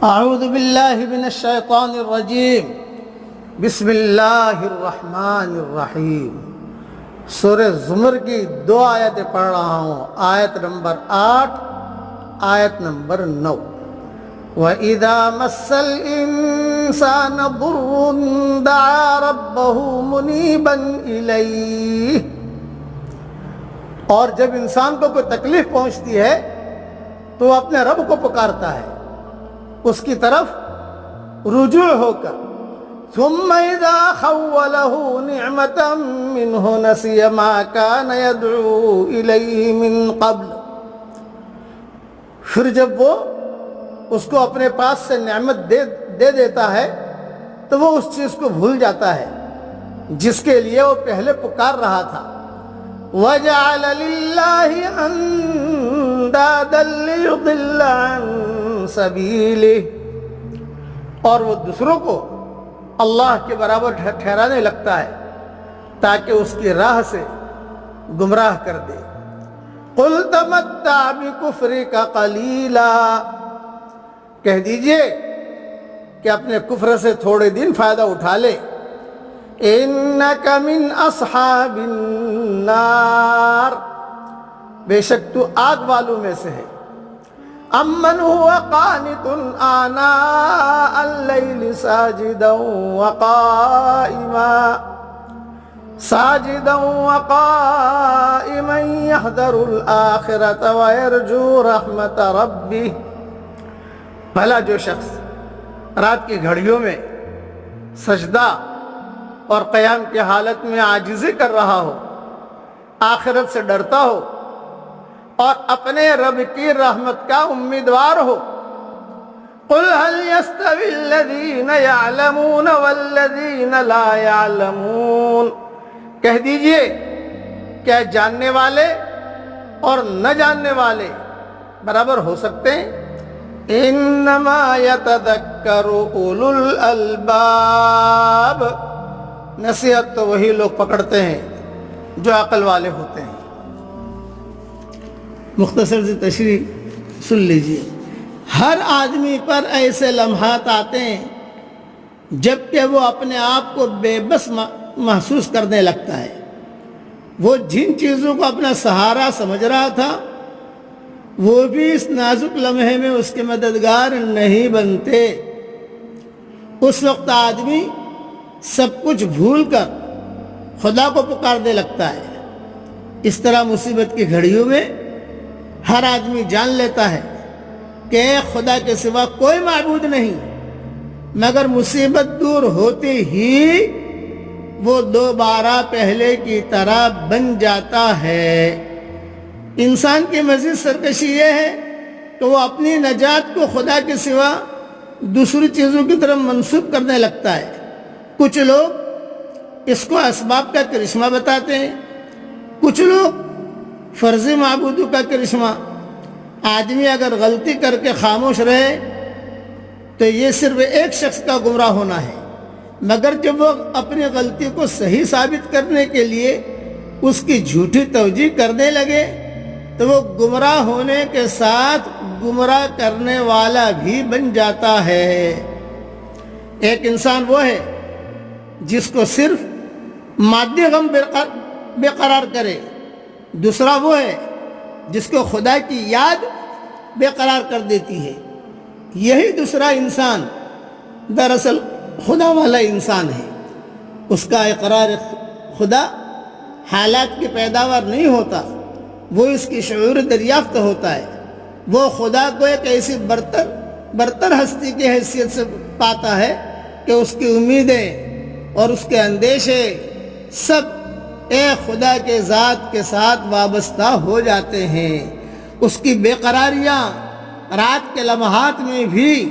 اعوذ باللہ من الشیطان الرجیم بسم اللہ الرحمن الرحیم۔ سورہ زمر کی 2 آیتیں پڑھ رہا ہوں، آیت نمبر 8، آیت نمبر 9۔ وَإِذَا مَسَّ الْإِنسَانَ ضُرٌّ دَعَا رَبَّهُ مُنِيبًا إِلَيْهِ۔ اور جب انسان کو کوئی تکلیف پہنچتی ہے تو وہ اپنے رب کو پکارتا ہے، اس کی طرف رجوع ہو کر۔ ثم اذا خوله نعمة منه نسي ما كان يدعو اليه من قبل۔ پھر جب وہ اس کو اپنے پاس سے نعمت دے دیتا ہے تو وہ اس چیز کو بھول جاتا ہے جس کے لیے وہ پہلے پکار رہا تھا۔ وَجَعَلَ لِلَّهِ أَنْدَادًا لِيُضِلَّ عَنْ سَبِيلِهِ، اور وہ دوسروں کو اللہ کے برابر ٹھہرانے لگتا ہے تاکہ اس کی راہ سے گمراہ کر دے۔ قُلْ تَمَتَّعْ بِكُفْرِكَ قَلِيلًا، کہہ دیجئے کہ اپنے کفر سے تھوڑے دن فائدہ اٹھا لے۔ إِنَّكَ مِنْ أَصْحَابِ النَّارِ، بے شک تو آگ والوں میں سے ہے۔ أَمَّنْ هُوَ قَانِتٌ آنَاءَ اللَّيْلِ سَاجِدًا وَقَائِمًا يَحْذَرُ الْآخِرَةَ وَيَرْجُو رَحْمَةَ رَبِّهِ، بھلا جو شخص رات کی گھڑیوں میں سجدہ اور قیام کی حالت میں عاجزی کر رہا ہو، آخرت سے ڈرتا ہو اور اپنے رب کی رحمت کا امیدوار ہو۔ قُلْ هَلْ يَسْتَوِي الَّذِينَ يَعْلَمُونَ وَالَّذِينَ لَا يَعْلَمُونَ، کہہ دیجئے کیا جاننے والے اور نہ جاننے والے برابر ہو سکتے ہیں؟ إِنَّمَا يَتَذَكَّرُ أُولُو الْأَلْبَابِ، نصیحت تو وہی لوگ پکڑتے ہیں جو عقل والے ہوتے ہیں۔ مختصر سی تشریح سن لیجئے۔ ہر آدمی پر ایسے لمحات آتے ہیں جب کہ وہ اپنے آپ کو بے بس محسوس کرنے لگتا ہے۔ وہ جن چیزوں کو اپنا سہارا سمجھ رہا تھا وہ بھی اس نازک لمحے میں اس کے مددگار نہیں بنتے۔ اس وقت آدمی سب کچھ بھول کر خدا کو پکارنے لگتا ہے۔ اس طرح مصیبت کی گھڑیوں میں ہر آدمی جان لیتا ہے کہ خدا کے سوا کوئی معبود نہیں، مگر مصیبت دور ہوتے ہی وہ دوبارہ پہلے کی طرح بن جاتا ہے۔ انسان کی مزید سرکشی یہ ہے کہ وہ اپنی نجات کو خدا کے سوا دوسری چیزوں کی طرف منسوب کرنے لگتا ہے۔ کچھ لوگ اس کو اسباب کا کرشمہ بتاتے ہیں، کچھ لوگ فرضی معبودوں کا کرشمہ۔ آدمی اگر غلطی کر کے خاموش رہے تو یہ صرف ایک شخص کا گمراہ ہونا ہے، مگر جب وہ اپنی غلطی کو صحیح ثابت کرنے کے لیے اس کی جھوٹی توجیہ کرنے لگے تو وہ گمراہ ہونے کے ساتھ گمراہ کرنے والا بھی بن جاتا ہے۔ ایک انسان وہ ہے جس کو صرف مادی غم بے قرار کرے، دوسرا وہ ہے جس کو خدا کی یاد بے قرار کر دیتی ہے۔ یہی دوسرا انسان دراصل خدا والا انسان ہے۔ اس کا اقرار خدا حالات کی پیداوار نہیں ہوتا، وہ اس کی شعور دریافت ہوتا ہے۔ وہ خدا کو ایک ایسی برتر ہستی کی حیثیت سے پاتا ہے کہ اس کی امیدیں اور اس کے اندیشے سب ایک خدا کے ذات کے ساتھ وابستہ ہو جاتے ہیں۔ اس کی بے قراریاں رات کے لمحات میں بھی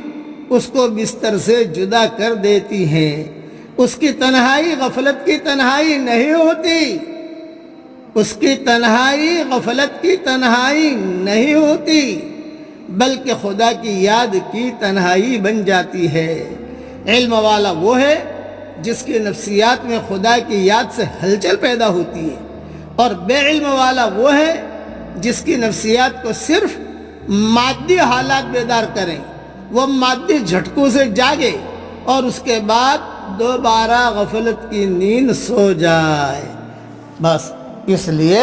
اس کو بستر سے جدا کر دیتی ہیں۔ اس کی تنہائی غفلت کی تنہائی نہیں ہوتی، اس کی تنہائی غفلت کی تنہائی نہیں ہوتی، بلکہ خدا کی یاد کی تنہائی بن جاتی ہے۔ علم والا وہ ہے جس کی نفسیات میں خدا کی یاد سے ہلچل پیدا ہوتی ہے، اور بے علم والا وہ ہے جس کی نفسیات کو صرف مادی حالات بیدار کریں، وہ مادی جھٹکوں سے جاگے اور اس کے بعد دوبارہ غفلت کی نیند سو جائے. بس اس لیے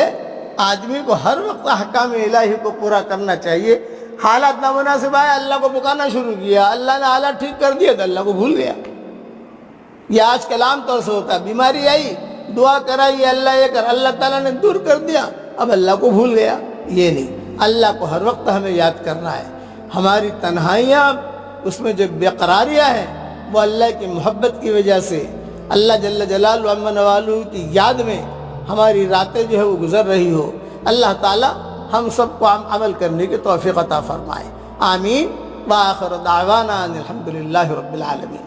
آدمی کو ہر وقت احکام الہی کو پورا کرنا چاہیے. حالات نامناسب آئے, اللہ کو پکارنا شروع کیا, اللہ نے حالات ٹھیک کر دیا تو اللہ کو بھول گیا. یہ آج کل عام طور سے ہوتا ہے. بیماری آئی, دعا کرائی, اللہ یہ کر, اللہ تعالیٰ نے دور کر دیا, اب اللہ کو بھول گیا. یہ نہیں, اللہ کو ہر وقت ہمیں یاد کرنا ہے. ہماری تنہائیاں, اس میں جو بے قراریاں ہیں, وہ اللہ کی محبت کی وجہ سے, اللہ جل جلالہ و عز والہ کی یاد میں ہماری راتیں جو ہے وہ گزر رہی ہو. اللہ تعالیٰ ہم سب کو عمل کرنے کی توفیق عطا فرمائے. آمین. وآخر دعوانا ان الحمدللہ رب العالمین.